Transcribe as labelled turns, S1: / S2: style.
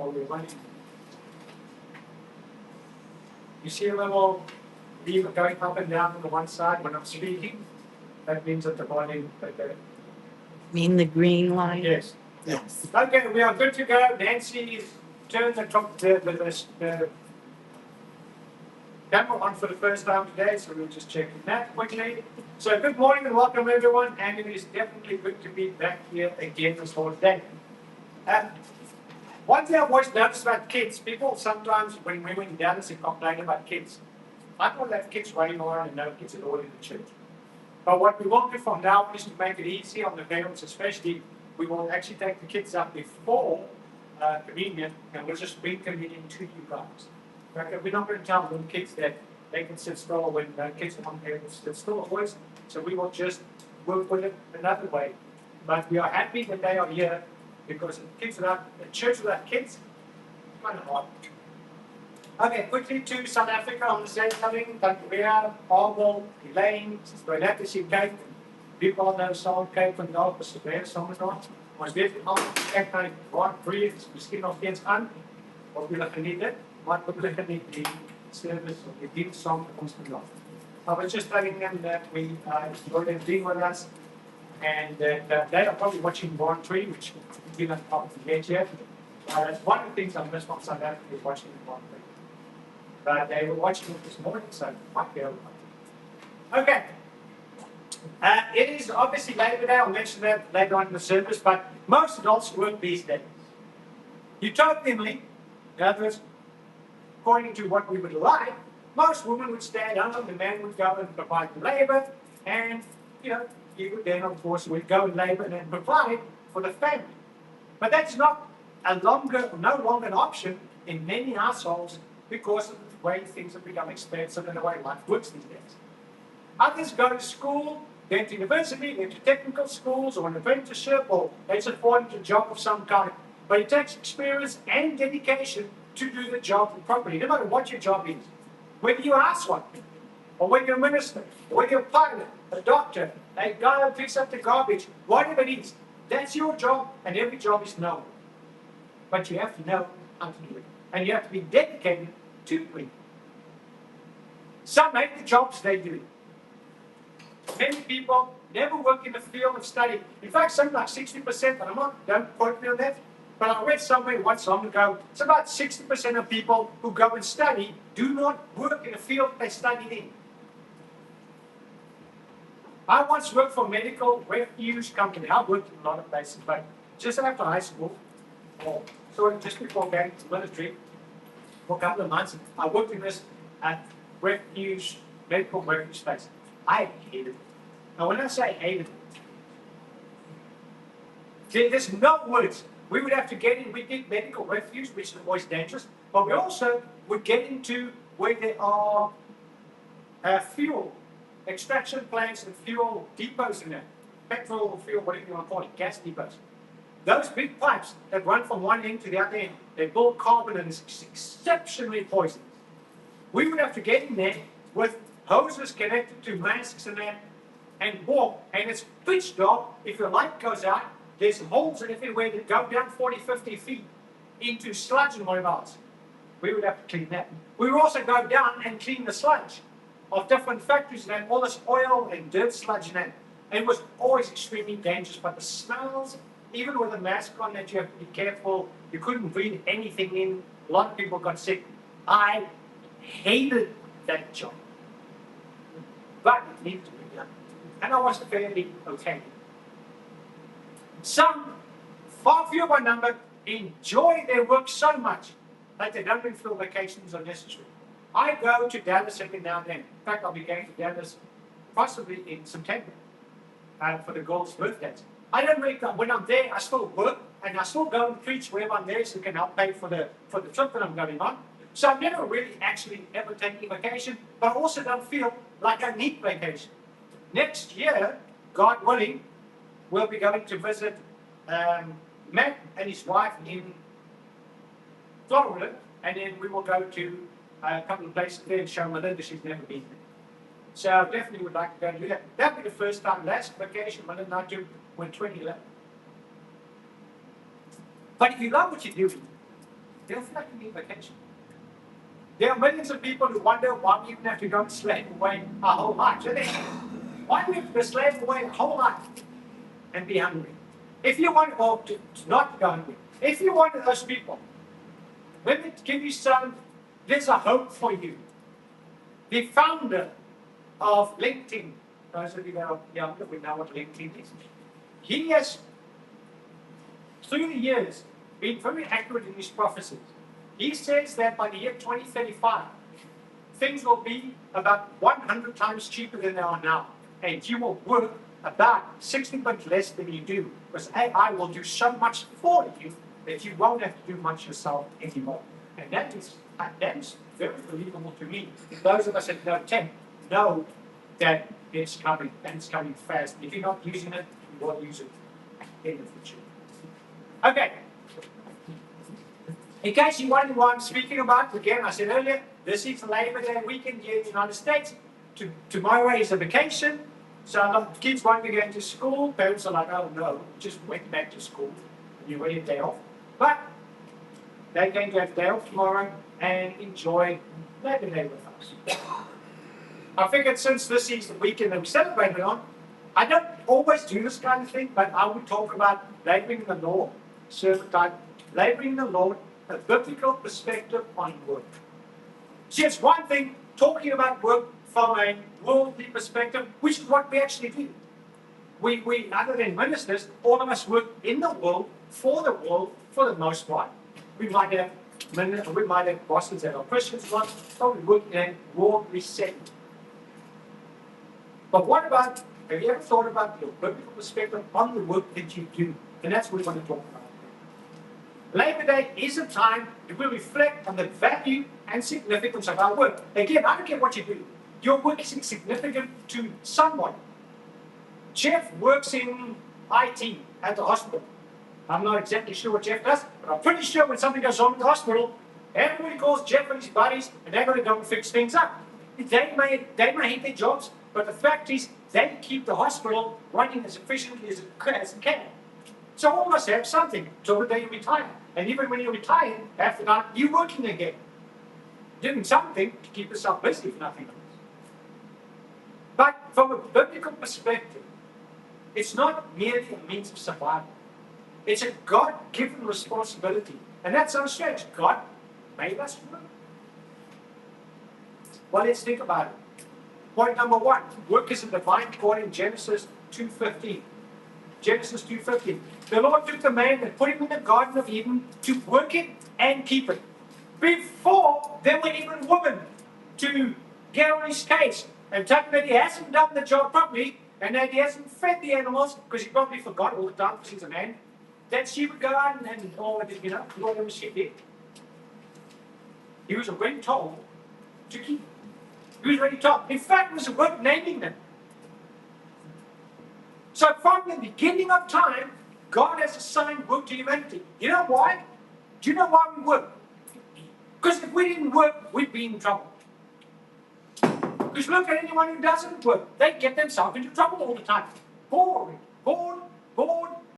S1: all your money. You see a little lever going up and down on the one side when I'm speaking? That means that the volume, okay.
S2: Mean the green line?
S1: Yes.
S2: Yes.
S1: Okay, we are good to go. Nancy, turn the camera on for the first time today, so we'll just check that quickly. So good morning and welcome everyone, and it is definitely good to be back here again this whole day. One thing I've always noticed about kids, people sometimes when we were in Dallas and complain about kids, I don't have kids running around and no kids at all in the church. But what we will do from now on is to make it easy on the parents especially. We will actually take the kids up before communion and we'll just bring communion to you guys. Okay, we're not going to tell little kids that they can sit still when kids are able to sit still always. So we will just work with it another way. But we are happy that they are here because the church without kids, kind of hard. Okay, quickly to South Africa on the same coming. Tanzania, Arwel, Elaine, Renate see Cape. Wie al nou saam kyk vandag as dit weer saam met ons. Ons weet almal kyk na die Grand Prix, is miskien nog steeds aan. Of julle geniet dit, maar we geniet die service of die diens saam met ons vandag. I was just telling them that we enjoyed them being with us, and they are probably watching Grand Prix, which we didn't probably get yet. One of the things I missed from South Africa is watching the Grand Prix. But they were watching it this morning, so it might be able to. Okay. It is obviously Labor Day. I'll mention that later on in the service, but most adults work these days. Utopianly, in other words, according to what we would like, most women would stay at home, the man would go and provide the labor, and you would then, of course, would go and labor and then provide for the family. But that's not no longer an option in many households because of the way things have become expensive and the way life works these days. Others go to school, then to university, then to technical schools or an apprenticeship, or they support a job of some kind. But it takes experience and dedication to do the job properly, no matter what your job is. Whether you ask one, or whether you're a minister, or whether you're a pilot, a doctor, a guy who picks up the garbage, whatever it is, that's your job, and every job is known. But you have to know how to do it. And you have to be dedicated to doing it. Some hate the jobs they do. Many people never work in the field of study. In fact, something like 60%, and don't quote me on that, but I read somewhere once long ago, it's about 60% of people who go and study do not work in the field they studied in. I once worked for a medical refuge company. I worked in a lot of places, but just after high school, or just before going to the military, for a couple of months, I worked in this medical refuge space. I hated it. Now, when I say hated it, there's no words. We would have to get in, we did medical refuge, which is always dangerous, but we also would get into where there are fuel extraction plants and fuel depots in there. Petrol, fuel, whatever you want to call it, gas depots. Those big pipes that run from one end to the other end, they build carbon and it's exceptionally poisonous. We would have to get in there with hoses connected to masks and that, and walk, and it's pitch dark. If your light goes out, there's holes everywhere that go down 40, 50 feet into sludge and whatever else. We would have to clean that. We would also go down and clean the sludge of different factories and all this oil and dirt sludge and that. And it was always extremely dangerous, but the smells, even with a mask on that you have to be careful, you couldn't breathe anything in. A lot of people got sick. I hated that job. But it needed to be done. And I was fairly okay. Some, far fewer by number, enjoy their work so much that they don't even feel vacations are necessary. I go to Dallas every now and then. In fact, I'll be going to Dallas possibly in September for the girls' birthdays. I don't really go. When I'm there, I still work and I still go and preach wherever I'm there so it can help pay for the trip that I'm going on. So I'm never really actually ever taking vacation, but I also don't feel like I need vacation. Next year, God willing, we'll be going to visit Matt and his wife in Florida, and then we will go to a couple of places there and show Melinda she's never been there. So I definitely would like to go and do that. That'll be the first time. Last vacation Melinda and I took when 2011. But if you love what you're doing, They'll feel like they need vacation. There are millions of people who wonder why we even have to go and slave away our whole lives. Why do we have to slave away our whole life and be hungry? If you want to not go hungry, if you're one of those people, let me give you there's a hope for you. The founder of LinkedIn, those of you that are younger will know what LinkedIn is. He has, through the years, been very accurate in his prophecies. He says that by the year 2035, things will be about 100 times cheaper than they are now. And you will work about 60% less than you do. Because AI will do so much for you that you won't have to do much yourself anymore. And that is very believable to me. Those of us that know tech know that it's coming, and it's coming fast. If you're not using it, you will use it in the future. Okay. In case you wonder what I'm speaking about, again, I said earlier, this is Labor Day weekend here in the United States. Tomorrow is a vacation, so a lot of kids won't be going to school. Parents are like, oh no, just went back to school. You already a day off. But they're going to have a day off tomorrow and enjoy Labor Day with us. I figured since this is the weekend that we celebrate it on, I don't always do this kind of thing, but I would talk about laboring in the Lord, servant type, laboring in the Lord, a biblical perspective on work. See, it's one thing talking about work from a worldly perspective, which is what we actually do. We other than ministers, all of us work in the world, for the most part. We might have bosses that are Christians, but we work in a worldly setting. But what about, have you ever thought about your biblical perspective on the work that you do? And that's what we want to talk about. Labor Day is a time that we reflect on the value and significance of our work. Again, I don't care what you do. Your work is significant to someone. Jeff works in IT at the hospital. I'm not exactly sure what Jeff does, but I'm pretty sure when something goes wrong in the hospital, everybody calls Jeff and his buddies, and they're going to go and fix things up. They may hate their jobs, but the fact is, they keep the hospital running as efficiently as it can. So all of us have something till the day you retire. And even when you retire, after that, you're working again. Doing something to keep yourself busy, if nothing else. But from a biblical perspective, it's not merely a means of survival. It's a God-given responsibility. And that sounds strange. God made us work. Well, let's think about it. Point number one, work is a divine calling, Genesis 2:15. Genesis 2:15. The Lord took the man and put him in the Garden of Eden to work it and keep it. Before there were even women to get on his case and tell him that he hasn't done the job properly and that he hasn't fed the animals, because he probably forgot all the time because he's a man, that she would go out and Lord him sheep did. He was already told to keep it. He was already told. In fact, it was worth naming them. So from the beginning of time, God has assigned work to humanity. You know why? Do you know why we work? Because if we didn't work, we'd be in trouble. Because look at anyone who doesn't work. They get themselves into trouble all the time. Bored, bored, bored,